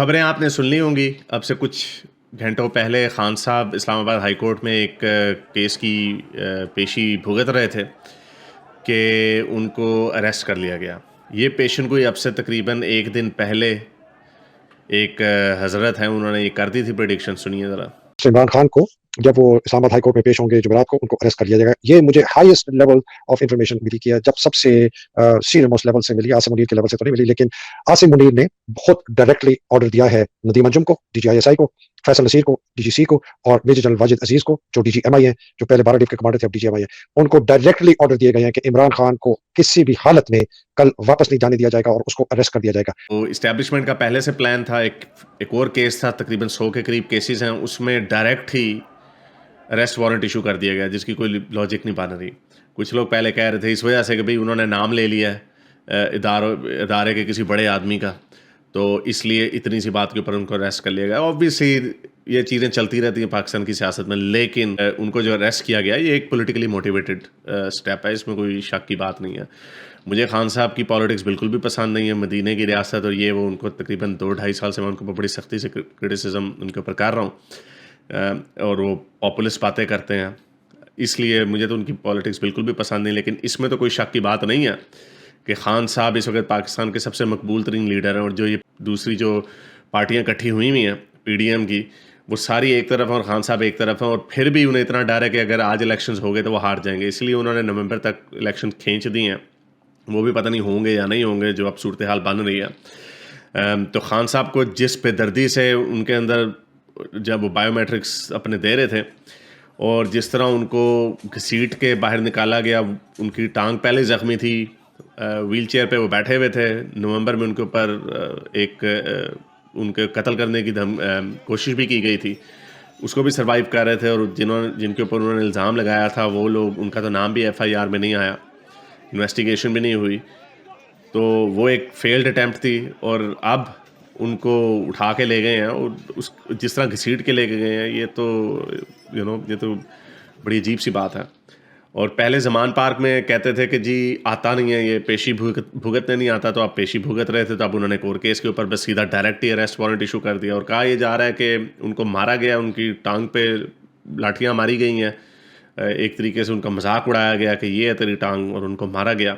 खबरें आपने सुन ली होंगी। अब से कुछ घंटों पहले खान साहब इस्लामाबाद हाई कोर्ट में एक केस की पेशी भुगत रहे थे कि उनको अरेस्ट कर लिया गया। ये पेशन गोई अब से तकरीबन 1 दिन पहले एक हज़रत हैं, उन्होंने ये कर दी थी प्रेडिक्शन। सुनिए ज़रा। इमरान खान को जब वो इस्लामाबाद हाई कोर्ट में पेश होंगे जुमेरात को, उनको अरेस्ट कर लिया जाएगा। ये मुझे हाईएस्ट लेवल ऑफ इंफॉर्मेशन मिली कि जब सबसे सीनियर मोस्ट लेवल से मिली, आसिम मुनीर के लेवल से तो नहीं मिली, लेकिन आसिम मुनीर ने बहुत डायरेक्टली ऑर्डर दिया है नदीम अंजुम को, डीजीआईएसआई को, फैसल नसीर को, डीजीसी को, और मेजर जनरल वाजिद अजीज को, जो डीजीएमआई है, जो पहले 12 डिव के कमांडर थे, अब डीजीएमआई है। उनको डायरेक्टली ऑर्डर दिए गए हैं कि इमरान खान को किसी भी हालत में कल वापस नहीं जाने दिया जाएगा और उसको अरेस्ट कर दिया जाएगा। तो इस्टेब्लिशमेंट का पहले से प्लान था। एक और केस था, तकरीबन 100 के करीब केसेस हैं, उसमें डायरेक्ट ही अरेस्ट वारंट इशू कर दिया गया, जिसकी कोई लॉजिक नहीं बन रही। कुछ लोग पहले कह रहे थे इस वजह से कि भाई उन्होंने नाम ले लिया है इदारे के किसी बड़े आदमी का, तो इसलिए इतनी सी बात के ऊपर उनको अरेस्ट कर लिया गया। ऑब्वियसली ये चीज़ें चलती रहती हैं पाकिस्तान की सियासत में, लेकिन उनको जो अरेस्ट किया गया ये एक पॉलिटिकली मोटिवेटेड स्टेप है, इसमें कोई शक की बात नहीं है। मुझे खान साहब की पॉलिटिक्स बिल्कुल भी पसंद नहीं है। मदीने की रियासत और ये वो, उनको तकरीबन 2-2.5 साल से मैं उनको बड़ी सख्ती से क्रिटिसिज्म उनके ऊपर कर रहा हूँ, और वो पॉपुलिस्ट बातें करते हैं, इसलिए मुझे तो उनकी पॉलिटिक्स बिल्कुल भी पसंद नहीं। लेकिन इसमें तो कोई शक की बात नहीं है कि खान साहब इस वक्त पाकिस्तान के सबसे मकबूल तरीन लीडर हैं, और जो ये दूसरी जो पार्टियां इकट्ठी हुई हुई हैं पीडीएम की, वो सारी एक तरफ हैं और खान साहब एक तरफ हैं, और फिर भी उन्हें इतना डर है कि अगर आज इलेक्शंस हो गए तो वो हार जाएंगे, इसलिए उन्होंने नवंबर तक इलेक्शन खींच दी हैं। वो भी पता नहीं होंगे या नहीं होंगे, जो अब सूरत हाल बन रही है। तो खान साहब को जिस बेदर्दी से उनके अंदर जब वो बायोमेट्रिक्स अपने दे रहे थे और जिस तरह उनको घसीट के बाहर निकाला गया, उनकी टांग पहले ज़ख्मी थी, व्हील चेयर पर वो बैठे हुए थे। नवंबर में उनके ऊपर उनके कत्ल करने की कोशिश भी की गई थी, उसको भी सर्वाइव कर रहे थे, और जिनके ऊपर उन्होंने इल्ज़ाम लगाया था वो लोग, उनका तो नाम भी एफआईआर में नहीं आया, इन्वेस्टिगेशन भी नहीं हुई, तो वो एक फेल्ड अटैम्प्ट थी। और अब उनको उठा के ले गए हैं, और उस जिस तरह घसीट के ले गए हैं, ये तो ये तो बड़ी अजीब सी बात है। और पहले ज़मान पार्क में कहते थे कि जी आता नहीं है, ये पेशी भुगतने नहीं आता, तो आप पेशी भुगत रहे थे, तो अब उन्होंने एक और केस के ऊपर बस सीधा डायरेक्ट ही अरेस्ट वारंट इशू कर दिया, और कहा यह जा रहा है कि उनको मारा गया, उनकी टांग पे लाठियाँ मारी गई हैं, एक तरीके से उनका मजाक उड़ाया गया कि ये है तेरी टांग, और उनको मारा गया।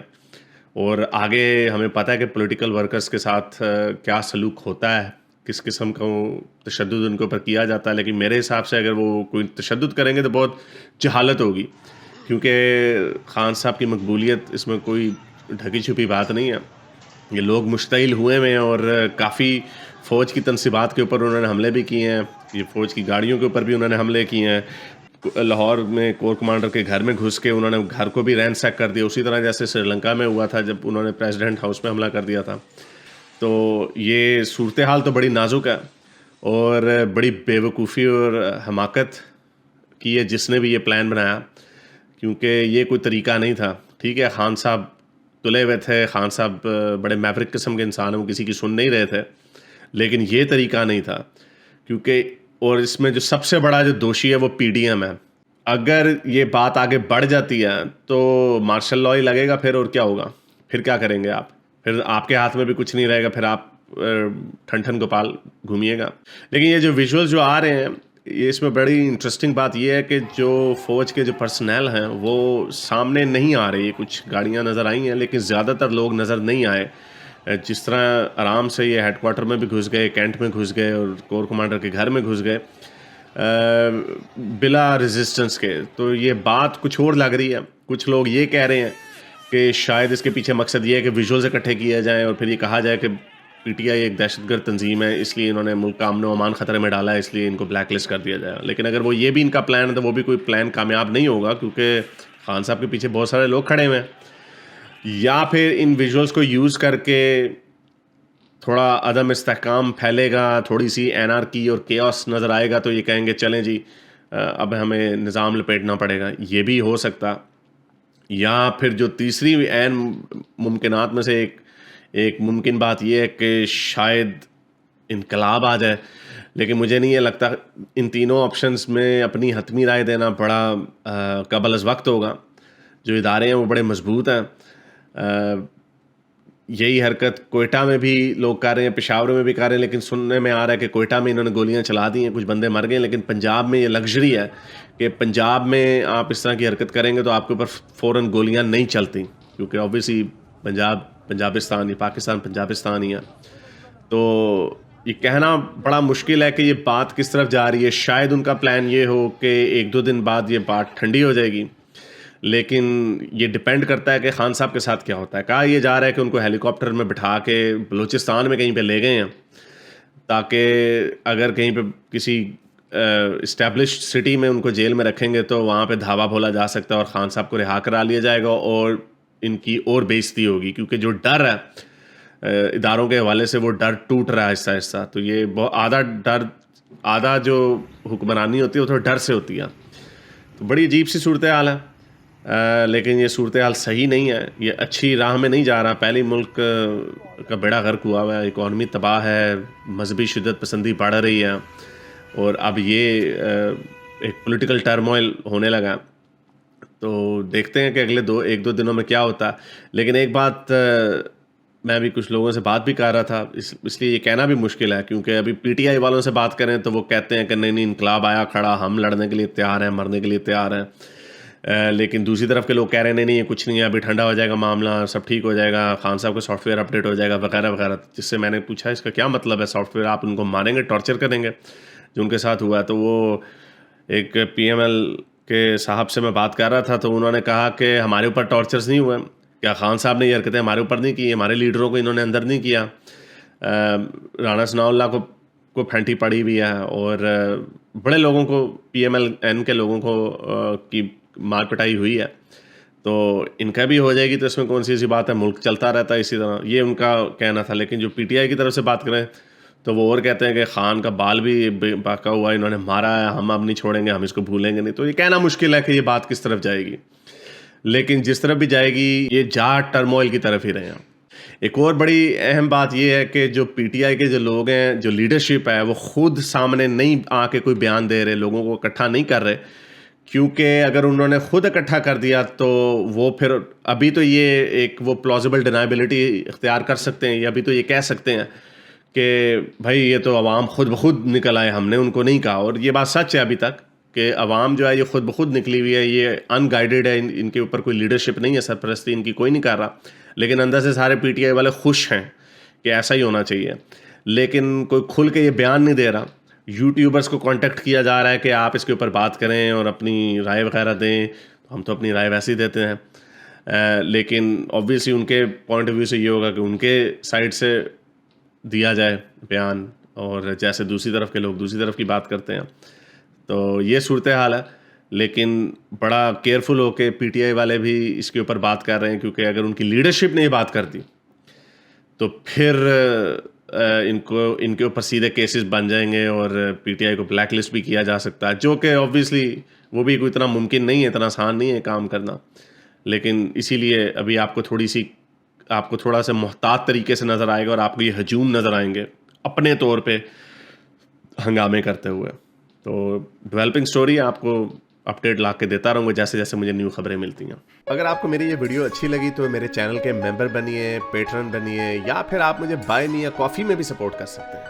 और आगे हमें पता है कि पॉलिटिकल वर्कर्स के साथ क्या सलूक होता है, किस किस्म का तशद्दुद उनके ऊपर किया जाता है। लेकिन मेरे हिसाब से अगर वो कोई तशद्दुद करेंगे तो बहुत जहालत होगी, क्योंकि खान साहब की मकबूलियत इसमें कोई ढकी छुपी बात नहीं है। ये लोग मुश्तइल हुए हैं, और काफ़ी फ़ौज की तनसीबात के ऊपर उन्होंने हमले भी किए हैं, ये फ़ौज की गाड़ियों के ऊपर भी उन्होंने हमले किए हैं। लाहौर में कोर कमांडर के घर में घुस के उन्होंने घर को भी रैंसैक कर दिया, उसी तरह जैसे श्रीलंका में हुआ था जब उन्होंने प्रेसिडेंट हाउस में हमला कर दिया था। तो ये सूरत हाल तो बड़ी नाजुक है, और बड़ी बेवकूफ़ी और हमाकत की है जिसने भी ये प्लान बनाया, क्योंकि ये कोई तरीका नहीं था। ठीक है, खान साहब तुले हुए थे, खान साहब बड़े मैवरिक किस्म के इंसान हैं, वो किसी की सुन नहीं रहे थे, लेकिन ये तरीका नहीं था। क्योंकि और इसमें जो सबसे बड़ा जो दोषी है वो पीडीएम है। अगर ये बात आगे बढ़ जाती है तो मार्शल लॉ ही लगेगा फिर, और क्या होगा? फिर क्या करेंगे आप? फिर आपके हाथ में भी कुछ नहीं रहेगा, फिर आप ठन ठन गोपाल घूमिएगा। लेकिन ये जो विजुअल्स जो आ रहे हैं, ये इसमें बड़ी इंटरेस्टिंग बात ये है कि जो फ़ौज के जो पर्सनल हैं वो सामने नहीं आ रहे। कुछ गाड़ियाँ नज़र आई हैं, लेकिन ज़्यादातर लोग नज़र नहीं आए। जिस तरह आराम से ये हेडक्वार्टर में भी घुस गए, कैंट में घुस गए, और कोर कमांडर के घर में घुस गए बिला रेजिस्टेंस के, तो ये बात कुछ और लग रही है। कुछ लोग ये कह रहे हैं कि शायद इसके पीछे मकसद ये है कि विजुअल्स इकट्ठे किए जाएं, और फिर ये कहा जाए कि पीटीआई एक दहशतगर्द तंजीम है, इसलिए इन्होंने मुल्क का अमन व अमान ख़तरे में डाला है, इसलिए इनको ब्लैक लिस्ट कर दिया जाए। लेकिन अगर वो ये भी इनका प्लान है तो वो भी कोई प्लान कामयाब नहीं होगा, क्योंकि खान साहब के पीछे बहुत सारे लोग खड़े हुए हैं। या फिर इन विजुअल्स को यूज़ करके थोड़ा अदम इस्तेहकाम फैलेगा, थोड़ी सी एनार्की और केओस नज़र आएगा, तो ये कहेंगे चलें जी अब हमें निज़ाम लपेटना पड़ेगा। ये भी हो सकता। या फिर जो तीसरी ऐन मुमकिनात में से एक मुमकिन बात यह है कि शायद इनकलाब आ जाए, लेकिन मुझे नहीं ये लगता। इन तीनों ऑप्शंस में अपनी हतमी राय देना बड़ा कबल अज़ वक्त होगा। जो इदारे हैं वो बड़े मजबूत हैं, यही हरकत कोयटा में भी लोग कर रहे हैं, पेशावर में भी कर रहे हैं, लेकिन सुनने में आ रहा है कि कोयटा में इन्होंने गोलियां चला दी हैं, कुछ बंदे मर गए। लेकिन पंजाब में ये लग्जरी है कि पंजाब में आप इस तरह की हरकत करेंगे तो आपके ऊपर फ़ौरन गोलियां नहीं चलती, क्योंकि ऑब्वियसली पंजाब पंजाबिस्तान ही, पाकिस्तान पंजाबिस्तान ही है। तो ये कहना बड़ा मुश्किल है कि ये बात किस तरफ जा रही है। शायद उनका प्लान ये हो कि 1-2 दिन बाद ये बात ठंडी हो जाएगी, लेकिन ये डिपेंड करता है कि खान साहब के साथ क्या होता है। कहा ये जा रहा है कि उनको हेलीकॉप्टर में बिठा के बलूचिस्तान में कहीं पे ले गए हैं, ताकि अगर कहीं पे किसी इस्टेब्लिश्ड सिटी में उनको जेल में रखेंगे तो वहाँ पे धावा बोला जा सकता है और खान साहब को रिहा करा लिया जाएगा और इनकी और बेइज्जती होगी, क्योंकि जो डर है इदारों के हवाले से वो डर टूट रहा है आहिस्ता आहिस्ता। तो ये बहुत आधा जो हुक्मरानी होती है वो थोड़ा डर से होती है। तो बड़ी अजीब सी सूरत हाल है, लेकिन ये सूरत हाल सही नहीं है, ये अच्छी राह में नहीं जा रहा। पहले ही मुल्क का बेड़ा गर्क हुआ हुआ है, इकॉनमी तबाह है, मजहबी शिद्दत पसंदी बढ़ रही है और अब ये एक पॉलिटिकल टर्मोइल होने लगा। तो देखते हैं कि अगले 1-2 दिनों में क्या होता है। लेकिन एक बात मैं भी कुछ लोगों से बात भी कर रहा था, इसलिए ये कहना भी मुश्किल है, क्योंकि अभी पीटीआई वालों से बात करें तो वो कहते हैं कि नहीं इनकलाब आया खड़ा, हम लड़ने के लिए तैयार हैं, मरने के लिए तैयार हैं। लेकिन दूसरी तरफ के लोग कह रहे हैं नहीं कुछ नहीं है, अभी ठंडा हो जाएगा मामला, सब ठीक हो जाएगा, खान साहब का सॉफ्टवेयर अपडेट हो जाएगा वगैरह वगैरह। जिससे मैंने पूछा इसका क्या मतलब है, सॉफ्टवेयर आप उनको मारेंगे, टॉर्चर करेंगे जो उनके साथ हुआ है। तो वो एक PML के साहब से मैं बात कर रहा था, तो उन्होंने कहा कि हमारे ऊपर टॉर्चर्स नहीं हुए, क्या खान साहब ने ये हरकतें हमारे ऊपर नहीं की, हमारे लीडरों को इन्होंने अंदर नहीं किया, राणा सनाउल्लाह को फैंटी पड़ी हुई है और बड़े लोगों को PMLN के लोगों को की मार पिटाई हुई है। तो इनका भी हो जाएगी तो इसमें कौन सी ऐसी बात है, मुल्क चलता रहता है इसी तरह, ये उनका कहना था। लेकिन जो PTI की तरफ से बात करें तो वो और कहते हैं कि खान का बाल भी बाका हुआ, इन्होंने मारा है, हम अब नहीं छोड़ेंगे, हम इसको भूलेंगे नहीं। तो ये कहना मुश्किल है कि ये बात किस तरफ जाएगी, लेकिन जिस तरफ भी जाएगी ये जा टर्मोइल की तरफ ही रहे हैं। एक और बड़ी अहम बात ये है कि जो PTI के जो लोग हैं, जो लीडरशिप है, वो खुद सामने नहीं आके कोई बयान दे रहे, लोगों को इकट्ठा नहीं कर रहे, क्योंकि अगर उन्होंने खुद इकट्ठा कर दिया तो वो फिर अभी तो ये एक वो प्लॉजिबल डिनाइबिलिटी इख्तियार कर सकते हैं, या अभी तो ये कह सकते हैं कि भाई ये तो अवाम खुद ब खुद निकल आए, हमने उनको नहीं कहा। और ये बात सच है अभी तक कि अवाम जो है ये खुद ब खुद निकली हुई है, ये अनगाइडेड है, इनके ऊपर कोई लीडरशिप नहीं है, सरपरस्ती इनकी कोई नहीं कर रहा। लेकिन अंदर से सारे PTI वाले खुश हैं कि ऐसा ही होना चाहिए, लेकिन कोई खुल के ये बयान नहीं दे रहा। यूट्यूबर्स को कांटेक्ट किया जा रहा है कि आप इसके ऊपर बात करें और अपनी राय वगैरह दें, हम तो अपनी राय वैसे ही देते हैं। लेकिन ऑब्वियसली उनके पॉइंट ऑफ व्यू से ये होगा कि उनके साइड से दिया जाए बयान, और जैसे दूसरी तरफ के लोग दूसरी तरफ की बात करते हैं। तो ये सूरत हाल है, लेकिन बड़ा केयरफुल होके PTI वाले भी इसके ऊपर बात कर रहे हैं, क्योंकि अगर उनकी लीडरशिप ने ये बात कर दी तो फिर इनके ऊपर सीधे केसेस बन जाएंगे और PTI को ब्लैक लिस्ट भी किया जा सकता है, जो कि ऑब्वियसली वो भी कोई इतना मुमकिन नहीं है, इतना आसान नहीं है काम करना। लेकिन इसीलिए अभी आपको थोड़ा सा मोहतात तरीके से नज़र आएगा और आपको ये हजूम नज़र आएंगे अपने तौर पे हंगामे करते हुए। तो डेवलपिंग स्टोरी आपको अपडेट ला के देता रहूँगा जैसे जैसे मुझे न्यू खबरें मिलती हैं। अगर आपको मेरी ये वीडियो अच्छी लगी तो मेरे चैनल के मेंबर बनिए, पेट्रन बनिए, या फिर आप मुझे बाय मी या कॉफ़ी में भी सपोर्ट कर सकते हैं।